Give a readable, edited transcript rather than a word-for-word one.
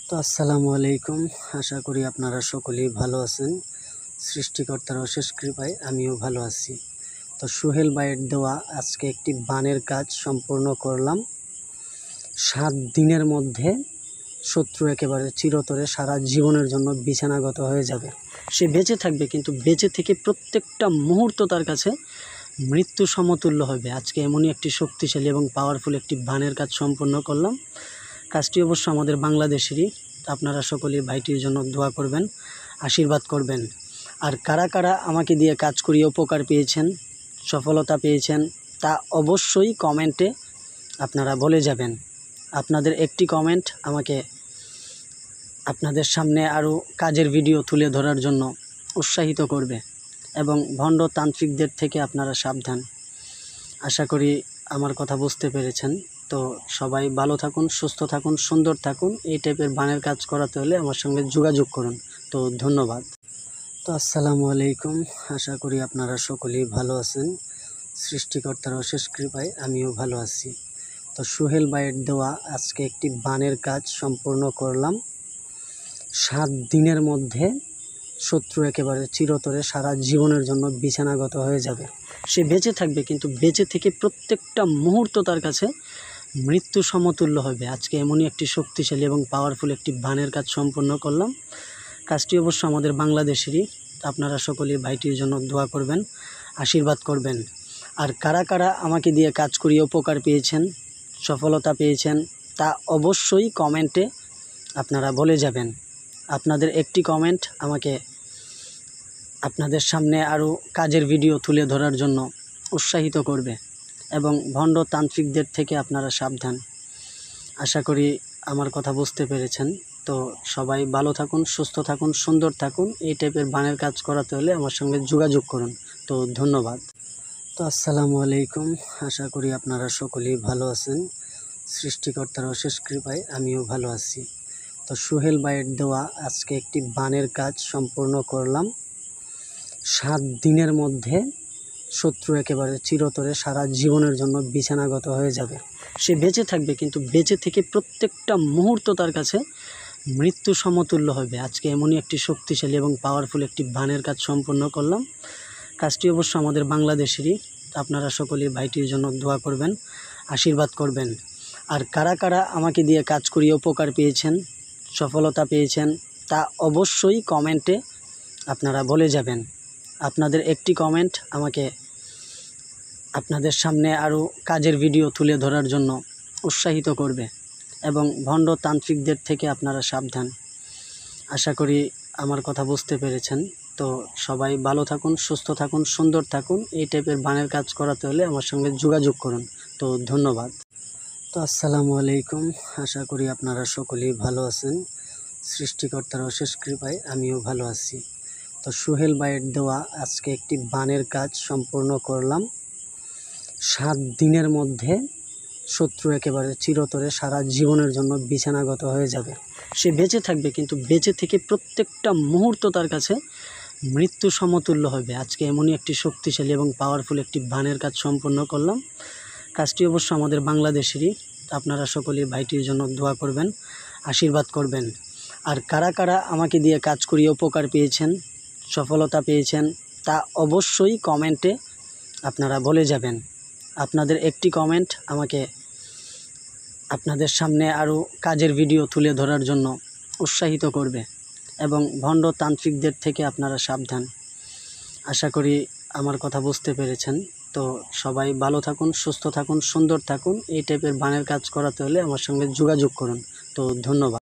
তো আসসালামু আলাইকুম। আশা করি আপনারা সকলেই ভালো আছেন। সৃষ্টিকর্তার অশেষ কৃপায় আমিও ভালো আছি। তো সোহেল ভাইয়ের দেওয়া আজকে একটি বানের কাজ সম্পূর্ণ করলাম। 7 দিনের মধ্যে শত্রু একেবারে চিরতরে সারা জীবনের জন্য বিছানাগত হয়ে যাবে। সে বেঁচে থাকবে, কিন্তু বেঁচে থেকে প্রত্যেকটা মুহূর্ত তার কাছে মৃত্যু সমতুল্য হবে। আজকে এমনই একটি শক্তিশালী এবং পাওয়ারফুল একটি বানের কাজ সম্পূর্ণ করলাম। কাজটি অবশ্য আমাদের বাংলাদেশেরই। আপনারা সকলেই ভাইটির জন্য দোয়া করবেন, আশীর্বাদ করবেন। আর কারা কারা আমাকে দিয়ে কাজ করিয়ে উপকার পেয়েছেন, সফলতা পেয়েছেন, তা অবশ্যই কমেন্টে আপনারা বলে যাবেন। আপনাদের একটি কমেন্ট আমাকে আপনাদের সামনে আরও কাজের ভিডিও তুলে ধরার জন্য উৎসাহিত করবে। এবং ভণ্ড তান্ত্রিকদের থেকে আপনারা সাবধান। আশা করি আমার কথা বুঝতে পেরেছেন। তো সবাই ভালো থাকুন, সুস্থ থাকুন, সুন্দর থাকুন। এই টাইপের বানের কাজ করাতে হলে আমার সঙ্গে যোগাযোগ করুন। তো ধন্যবাদ। তো আসসালামু আলাইকুম। আশা করি আপনারা সকলেই ভালো আছেন। সৃষ্টিকর্তার অশেষ কৃপায় আমিও ভালো আছি। তো সোহেল ভাইয়ের দেওয়া আজকে একটি বানের কাজ সম্পূর্ণ করলাম। 7 দিনের মধ্যে শত্রু একেবারে চিরতরে সারা জীবনের জন্য বিছানাগত হয়ে যাবে। সে বেঁচে থাকবে, কিন্তু বেঁচে থেকে প্রত্যেকটা মুহূর্ত তার কাছে মৃত্যু সমতুল্য হবে। আজকে এমনই একটি শক্তিশালী এবং পাওয়ারফুল একটি বানের কাজ সম্পূর্ণ করলাম। কাজটি অবশ্য আমাদের বাংলাদেশেরই। আপনারা সকলেই ভাইটির জন্য দোয়া করবেন, আশীর্বাদ করবেন। আর কারা কারা আমাকে দিয়ে কাজ করিয়ে উপকার পেয়েছেন, সফলতা পেয়েছেন, তা অবশ্যই কমেন্টে আপনারা বলে যাবেন। আপনাদের একটি কমেন্ট আমাকে আপনাদের সামনে আরও কাজের ভিডিও তুলে ধরার জন্য উৎসাহিত করবে। এবং ভণ্ড তান্ত্রিকদের থেকে আপনারা সাবধান। আশা করি আমার কথা বুঝতে পেরেছেন। তো সবাই ভালো থাকুন, সুস্থ থাকুন, সুন্দর থাকুন। এই টাইপের বানের কাজ করাতে হলে আমার সঙ্গে যোগাযোগ করুন। তো ধন্যবাদ। তো আসসালামু আলাইকুম। আশা করি আপনারা সকলেই ভালো আছেন। সৃষ্টিকর্তার অশেষ কৃপায় আমিও ভালো আছি। তো সোহেল ভাইয়ের দেওয়া আজকে একটি বানের কাজ সম্পূর্ণ করলাম। 7 দিনের মধ্যে শত্রু একেবারে চিরতরে সারা জীবনের জন্য বিছানাগত হয়ে যাবে। সে বেঁচে থাকবে, কিন্তু বেঁচে থেকে প্রত্যেকটা মুহূর্ত তার কাছে মৃত্যু সমতুল্য হবে। আজকে এমনই একটি শক্তিশালী এবং পাওয়ারফুল একটি বানের কাজ সম্পূর্ণ করলাম। কাজটি অবশ্য আমাদের বাংলাদেশেরই। আপনারা সকলেই ভাইটির জন্য দোয়া করবেন, আশীর্বাদ করবেন। আর কারা কারা আমাকে দিয়ে কাজ করিয়ে উপকার পেয়েছেন, সফলতা পেয়েছেন, তা অবশ্যই কমেন্টে আপনারা বলে যাবেন। আপনাদের একটি কমেন্ট আমাকে আপনাদের সামনে আরও কাজের ভিডিও তুলে ধরার জন্য উৎসাহিত করবে। এবং ভণ্ড তান্ত্রিকদের থেকে আপনারা সাবধান। আশা করি আমার কথা বুঝতে পেরেছেন। তো সবাই ভালো থাকুন, সুস্থ থাকুন, সুন্দর থাকুন। এই টাইপের বানের কাজ করাতে হলে আমার সঙ্গে যোগাযোগ করুন। তো ধন্যবাদ। তো আসসালামু আলাইকুম। আশা করি আপনারা সকলেই ভালো আছেন। সৃষ্টিকর্তার অশেষ কৃপায় আমিও ভালো আছি। তো সোহেল ভাইয়ের দেওয়া আজকে একটি বানের কাজ সম্পূর্ণ করলাম। 7 দিনের মধ্যে শত্রু একেবারে চিরতরে সারা জীবনের জন্য বিছানাগত হয়ে যাবে। সে বেঁচে থাকবে, কিন্তু বেঁচে থেকে প্রত্যেকটা মুহূর্ত তার কাছে মৃত্যু সমতুল্য হবে। আজকে এমনই একটি শক্তিশালী এবং পাওয়ারফুল একটি বানের কাজ সম্পূর্ণ করলাম। কাজটি অবশ্য আমাদের বাংলাদেশেরই। আপনারা সকলেই ভাইটির জন্য দোয়া করবেন, আশীর্বাদ করবেন। আর কারা কারা আমাকে দিয়ে কাজ করিয়ে উপকার পেয়েছেন, সফলতা পেয়েছেন, তা অবশ্যই কমেন্টে আপনারা বলে যাবেন। আপনাদের একটি কমেন্ট আমাকে আপনাদের সামনে আরও কাজের ভিডিও তুলে ধরার জন্য উৎসাহিত করবে। এবং ভণ্ড তান্ত্রিকদের থেকে আপনারা সাবধান। আশা করি আমার কথা বুঝতে পেরেছেন। তো সবাই ভালো থাকুন, সুস্থ থাকুন, সুন্দর থাকুন। এই টাইপের বানের কাজ করাতে হলে আমার সঙ্গে যোগাযোগ করুন। তো ধন্যবাদ।